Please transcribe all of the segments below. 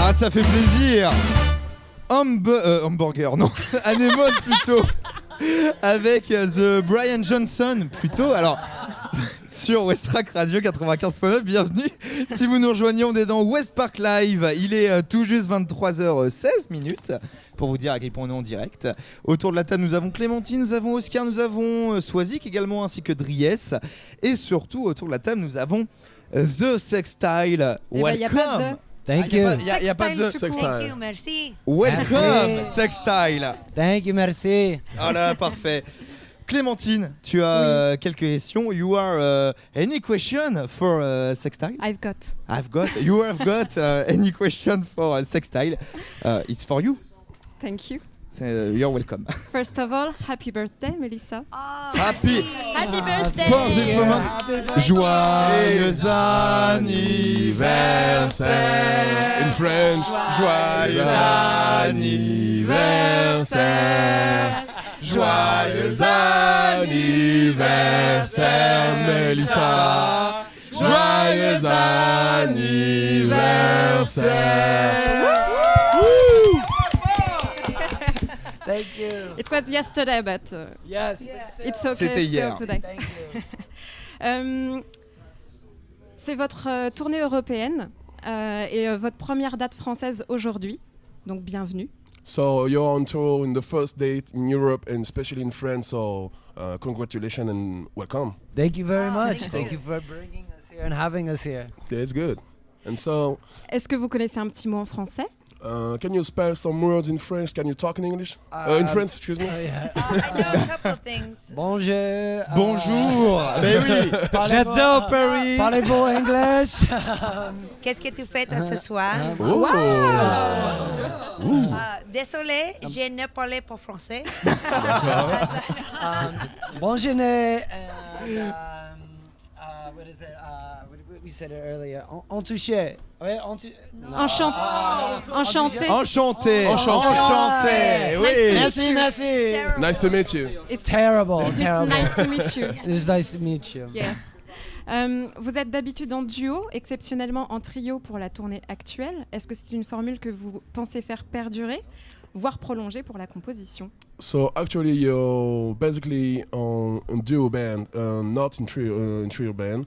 Ah, ça fait plaisir. Hamburger, non. Anémone plutôt. Avec The Brian Johnson plutôt. Alors, sur Westrack Radio 95.9, bienvenue. Si vous nous rejoignez, on est dans West Park Live. Il est tout juste 23h16 pour vous dire à quel point on est en direct. Autour de la table, nous avons Clémentine, nous avons Oscar, nous avons Swazik également, ainsi que Dries. Et surtout, autour de la table, nous avons The Sextile. Welcome. Thank you. Il n'y a pas de Thank you, merci. Welcome, Sextile. Thank you, merci. Voilà, parfait. Clémentine, tu as quelques questions. You are any question for Sextile? I've got. You have got any question for Sextile? It's for you. Thank you. You're welcome. First of all, happy birthday, Melissa. Oh, Happy Happy birthday. for this moment. Joyeux anniversaire. In French. Joyeux anniversaire. Joyeux anniversaire, Melissa. Joyeux anniversaire. Thank you. It was yesterday, but Yes. it's okay C'était hier. still today. Thank you. C'est votre tournée européenne et votre première date française aujourd'hui. Donc bienvenue. So you're on tour in the first date in Europe and especially in France. So congratulations and welcome. Thank you very much. thank Thank you for bringing us here and having us here. Yeah, it's good. And so, Est-ce que vous connaissez un petit mot en français? can you spell some words in French? Can you talk in English? In French, excuse me. Oh, yeah. I know a couple of things. Bonjour. Bonjour. Ben oui. J'adore Paris. Parlez-vous anglais? Qu'est-ce que tu fais ce soir? Oh. Désolé, je ne parlais pas français. Bonjour. What is it? We said it earlier. En touché. Ouais, Enchanté. Enchanté. Enchanté. Oui. Merci, merci. Terrible. Nice to meet you. It's Terrible, It's terrible. nice to meet you. It's nice to meet you. Yes. Vous êtes d'habitude en duo, exceptionnellement en trio pour la tournée actuelle. Est-ce que c'est une formule que vous pensez faire perdurer, voire prolonger pour la composition? So actually, you're basically on a duo band, not in trio band.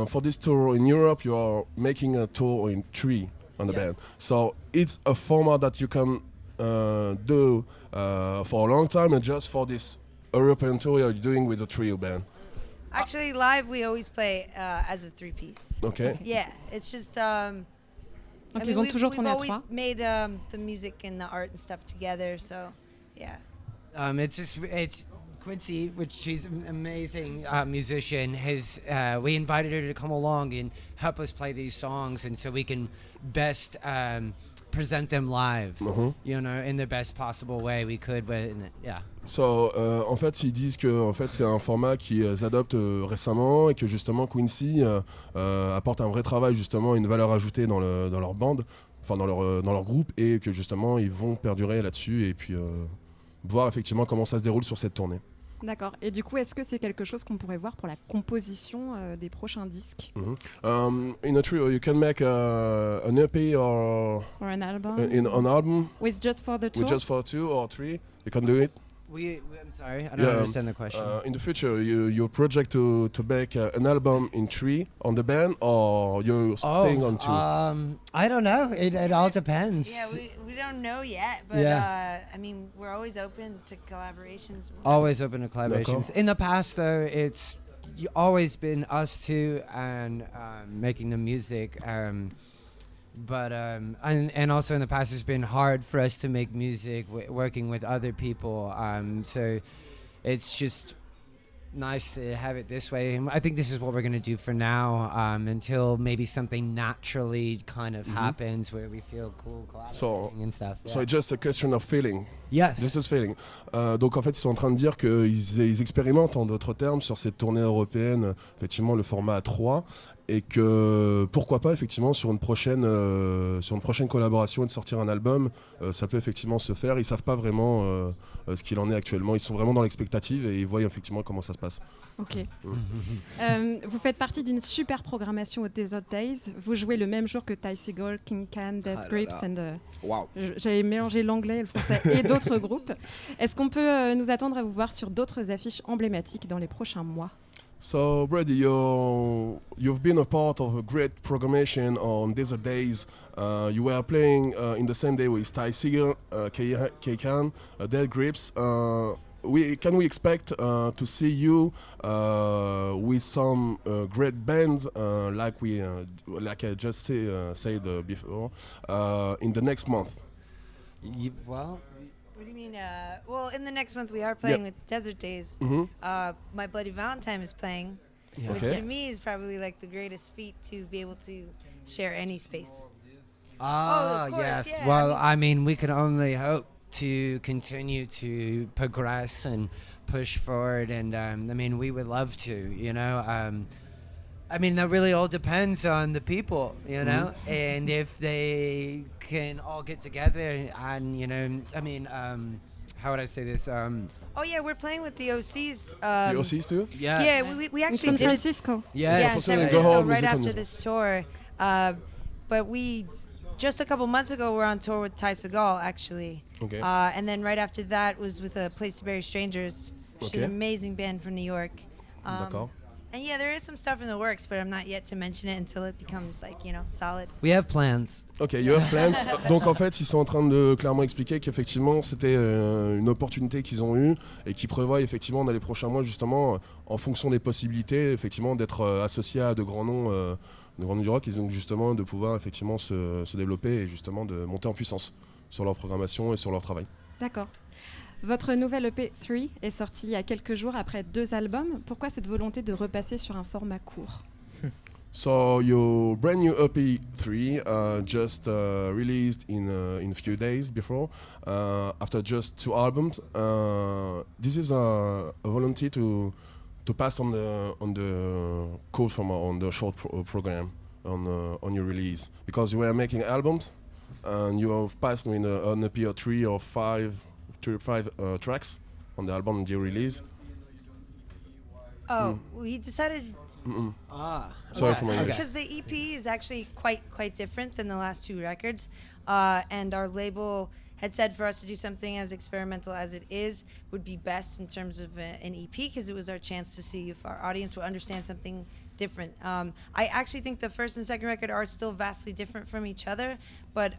For this tour in Europe, you are making a tour in three on the band. So it's a format that you can do for a long time, and just for this European tour, you're doing with a trio band. Actually, live we always play as a three-piece. Okay. Yeah, it's just. Donc I ils mean, ont toujours we've tourné à always trois. made the music and the art and stuff together, so yeah. It's Quincy, which she's an amazing musician. We invited her to come along and help us play these songs, and so we can best present them live, you know, in the best possible way we could. Yeah. So, en fait, ils disent que en fait, c'est un format qu'ils adoptent récemment et que justement Quincy apporte un vrai travail, justement, une valeur ajoutée dans leur bande, enfin dans leur groupe, et que justement ils vont perdurer là-dessus et puis voir effectivement comment ça se déroule sur cette tournée. D'accord. Et du coup, est-ce que c'est quelque chose qu'on pourrait voir pour la composition des prochains disques? In a trio, you can make an EP or Or an album? an album With just for the tour? with just for 2 or 3. You can do it. I'm sorry, I don't understand the question. In the future, you project to make an album in 3 on the band, or you're staying on 2? I don't know. It all depends. Yeah, we don't know yet, but I mean, we're always open to collaborations. Always open to collaborations. D'accord. In the past, though, it's always been us two and making the music. But and also in the past, it's been hard for us to make music working with other people. So it's just nice to have it this way. And I think this is what we're going to do for now, until maybe something naturally kind of happens where we feel cool collaborating and stuff. So it's just a question of feeling. Yes. Just this feeling. Donc en fait, ils sont en train de dire qu'ils expérimentent, en d'autres termes, sur cette tournée européenne, effectivement, le format à 3. et que pourquoi pas effectivement sur une prochaine collaboration et de sortir un album, ça peut effectivement se faire. Ils savent pas vraiment ce qu'il en est actuellement. Ils sont vraiment dans l'expectative et ils voient effectivement comment ça se passe. Ok. Vous faites partie d'une super programmation au Desert Days. Vous jouez le même jour que Ty Segall, King Can, Death Grips Wow. J'avais mélangé l'anglais, le français et d'autres groupes. Est-ce qu'on peut nous attendre à vous voir sur d'autres affiches emblématiques dans les prochains mois? So, Brady, you've been a part of a great programmation on Desert Days. You were playing in the same day with Ty Segall, K-Can, Dead Grips. Can we expect to see you with some great bands like I just said before in the next month? Well, What do you mean? Well, in the next month we are playing Yeah. with Desert Days. Mm-hmm. My Bloody Valentine is playing, which Okay. to me is probably like the greatest feat to be able to share any space. ah, of course, yes. yeah, Well, I I mean, we can only hope to continue to progress and push forward, and I mean, we would love to, you know. I mean, that really all depends on the people, you know, and if they can all get together and, you know, I mean, how would I say this? Oh yeah, we're playing with the OCs. The OCs too? Yes. Yeah, we In actually San did it. Francisco. Yes. Yeah, San San Francisco Francisco Music right after Music. this tour. But we just a couple months ago we're on tour with Ty Segall actually. Okay. And then right after that was with a Place to Bury Strangers, which is Okay. an amazing band from New York. D'accord. And yeah, there is some stuff in the works, but I'm not yet to mention it until it becomes like, you know, solid. We have plans. Ok, you have plans. Donc en fait, ils sont en train de clairement expliquer qu'effectivement c'était une opportunité qu'ils ont eue et qu'ils prévoient effectivement dans les prochains mois justement, en fonction des possibilités, effectivement d'être associés à de grands noms du rock et donc justement de pouvoir effectivement se développer et justement de monter en puissance sur leur programmation et sur leur travail. D'accord. Votre nouvelle EP 3 est sortie il y a quelques jours après 2 albums. Pourquoi cette volonté de repasser sur un format court? So your brand new EP 3 just released in a few days before after just 2 albums. This is a volunteer to pass on the code from on the short program on your release because you were making albums and you have passed in an EP or 3 or 5 tracks on the album you release. Oh, we decided Ah. Sorry for my English. because the EP is actually quite different than the last 2 records, and our label had said for us to do something as experimental as it is would be best in terms of an EP because it was our chance to see if our audience would understand something different. I actually think the first and second record are still vastly different from each other, but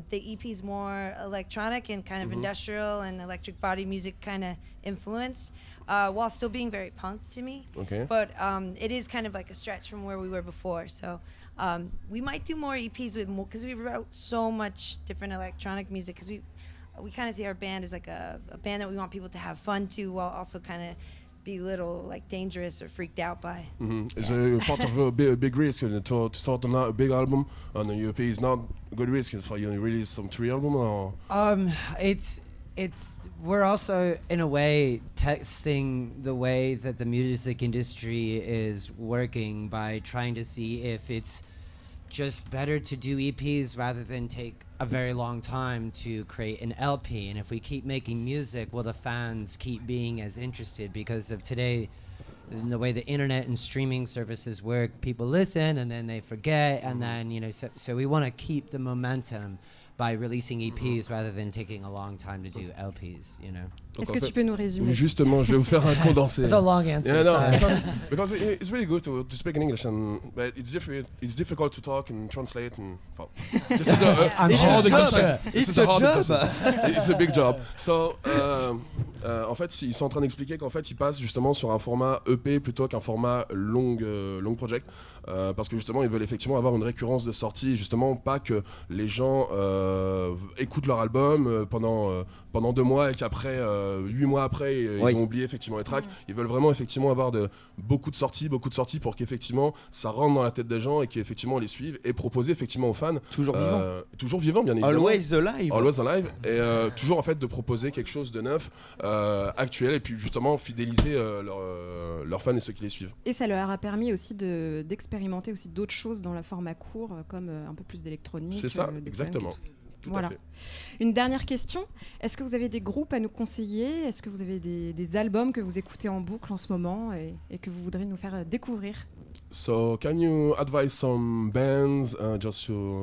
the EP is more electronic and kind of industrial and electric body music kind of influence, while still being very punk to me. Okay. But it is kind of like a stretch from where we were before. So we might do more EPs with more because we wrote so much different electronic music because we kind of see our band as like a band that we want people to have fun to while also kind of be a little like dangerous or freaked out by. It's a part of a big risk to start a big album on the EP is not a good risk for you to release some 3 albums or It's we're also in a way testing the way that the music industry is working by trying to see if it's just better to do EPs rather than take a very long time to create an LP. And if we keep making music, will the fans keep being as interested? Because of today, in the way the internet and streaming services work, people listen and then they forget, and then, you know, so we want to keep the momentum by releasing EPs rather than taking a long time to do LPs, you know. Est-ce que tu peux nous résumer? Justement, je vais vous faire un condensé. It's a long answer. Yeah, no, sorry. because it's really good to speak in English, but it's difficult to talk and translate. And well, this is a It's hard a job. exercise. It's This is a hard a job. exercise. It's a big job. So, en fait, ils sont en train d'expliquer qu'en fait, ils passent justement sur un format EP plutôt qu'un format long project, parce que justement, ils veulent effectivement avoir une récurrence de sortie, justement pas que les gens écoutent leur album pendant 2 mois et qu'après 8 mois après ils ont oublié effectivement les tracks. Ils veulent vraiment effectivement avoir beaucoup de sorties pour qu'effectivement ça rentre dans la tête des gens et qu'effectivement on les suive et proposer effectivement aux fans Toujours vivant. bien évidemment. Always alive. Always Alive et toujours en fait de proposer quelque chose de neuf actuels et puis justement fidéliser leurs fans et ceux qui les suivent. Et ça leur a permis aussi d'expérimenter aussi d'autres choses dans le format court, comme un peu plus d'électronique. C'est ça, de exactement. punk et tout ça. Tout Voilà. à fait. Une dernière question. Est-ce que vous avez des groupes à nous conseiller? Est-ce que vous avez des albums que vous écoutez en boucle en ce moment et que vous voudriez nous faire découvrir? So can you advise some bands,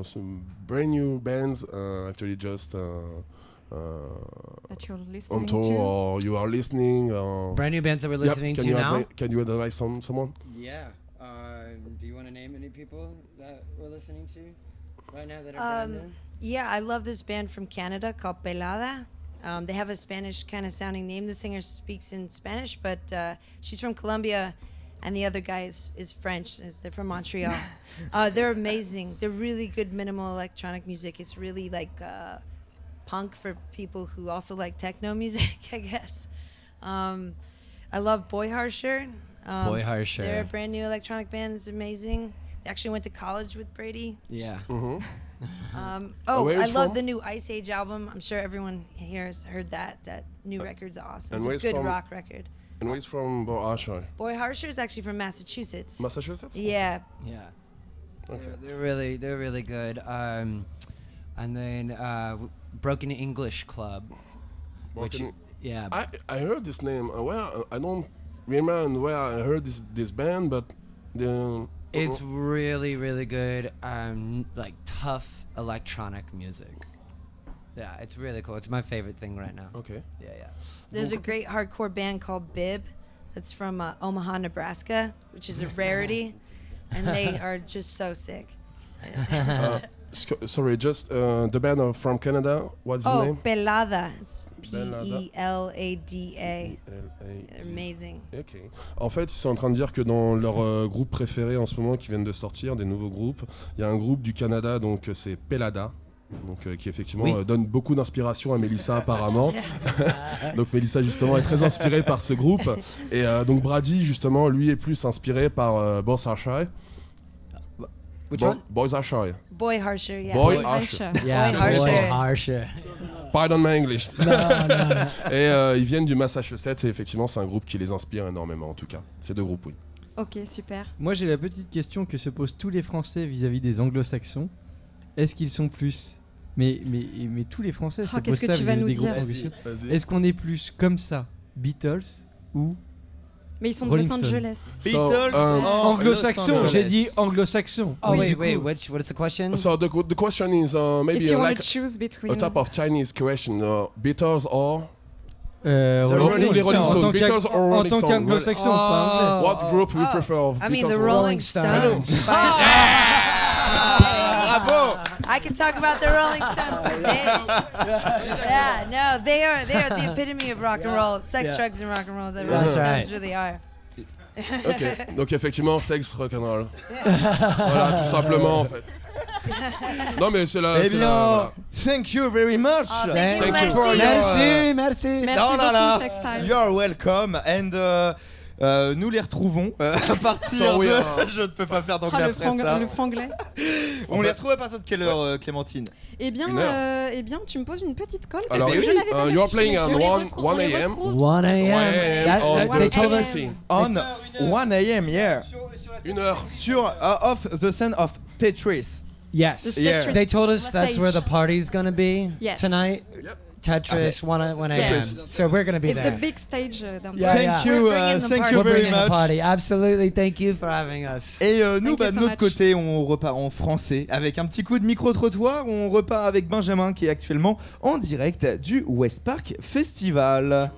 some brand new bands, actually just That you're on listening tour to? or you are listening? Or Brand new bands that we're listening to now. Can you advise someone? Yeah. Do you want to name any people that we're listening to right now that are brand new? Yeah, I love this band from Canada called Pelada. They have a Spanish kind of sounding name. The singer speaks in Spanish, but she's from Colombia, and the other guy is French. They're from Montreal. They're amazing. They're really good minimal electronic music. It's really like punk for people who also like techno music, I guess. I love Boy Harsher. Boy Harsher. They're a brand new electronic band. It's amazing. They actually went to college with Brady. Yeah. Mm-hmm. I Where is love from? the new Ice Age album. I'm sure everyone here has heard that. That new record's awesome. and It's where a is good from? rock record. And where is from Boasha? Boy Harsher is actually from Massachusetts. Massachusetts? Yeah. Yeah. Okay. They're really good. And then Broken English Club. Broken- Yeah. I heard this name. I don't remember where I heard this band, but It's really good. Like tough electronic music. Yeah, it's really cool. It's my favorite thing right now. okay. Yeah. There's a great hardcore band called Bib that's from Omaha, Nebraska, which is a rarity. And they are just so sick. Sorry, just the band from Canada. What's his Oh, name? Pelada. It's Pelada. Pelada. They're amazing. Ok. En fait, ils sont en train de dire que dans leur groupe préféré en ce moment qui viennent de sortir, des nouveaux groupes, il y a un groupe du Canada, donc c'est Pelada. Donc, qui effectivement Oui. donne beaucoup d'inspiration à Mélissa apparemment. Donc Mélissa justement est très inspirée par ce groupe. Et donc Brady justement lui est plus inspiré par Boys Are Shy. Which one? Boys Are Shy. Boy Harsher, yeah. Boy Boy Harsher. Harsher. Yeah, Boy Harsher. Boy Harsher. Pardon my English. Et ils viennent du Massachusetts et effectivement c'est un groupe qui les inspire énormément en tout cas. Ces deux groupes, oui. Ok, super. Moi, j'ai la petite question que se posent tous les Français vis-à-vis des anglo-saxons. Est-ce qu'ils sont plus mais tous les Français se Oh, qu'est-ce posent que ça tu vas vis-à-vis nous des groupes dire? anglo-saxons. Vas-y. Est-ce qu'on est plus comme ça, Beatles ou Mais ils sont de Rolling Los Stone. Angeles. Beatles um, anglo-saxon? Los J'ai Angeles. dit anglo-saxon. Oh Mais wait, du coup- what is the question? So the question is If maybe you want like to choose between... a type of Chinese question. Beatles or Rolling les Rolling Stones. Stones. Beatles or En Rolling tant Stones. qu'anglo-saxon, pas anglais. What group you Oh. prefer? Of I mean, Beatles the or Rolling Stones. Stones. Bravo. I can talk about the Rolling Stones for days. Yeah, no, they are the epitome of rock and roll. Sex, drugs, and rock and roll. The Rolling That's right. Stones really are. Ok, donc effectivement, sexe, rock'n'roll. Voilà, tout simplement en fait. Non mais c'est la... Eh c'est bien, la- thank you very much. Oh, Thank thank you, you. merci. Merci. Merci Non, non, non. beaucoup, Sextile. You are welcome. And nous les retrouvons à partir So we de... are- Je ne peux pas faire Oh, d'anglais après ça. le franglais. On les retrouve à partir de quelle heure, Clémentine? Eh bien, Une heure. tu me poses une petite colle. Alors, parce que je n'avais pas you are réfléchi, playing mais at on les 1 retrouve, on les 1 a.m. retrouve. 1 a.m. on They the told us. TTC. On 1 a.m. yeah. Une heure. Sur Off the Scene of Tetris. Yes. The Yeah. Tetris They told us that's stage. where the party's gonna be Yes. tonight. Yep. Tetris, 1 a.m. Tetris. So we're gonna be It's the there. big stage down Yeah, there. Thank yeah. you, We're bringing the thank party. you We're very bringing the much. party. Absolutely. Thank you for having us. Et nous, Thank you de so notre much. côté, on repart en français avec un petit coup de micro-trottoir. On repart avec Benjamin qui est actuellement en direct du West Park Festival.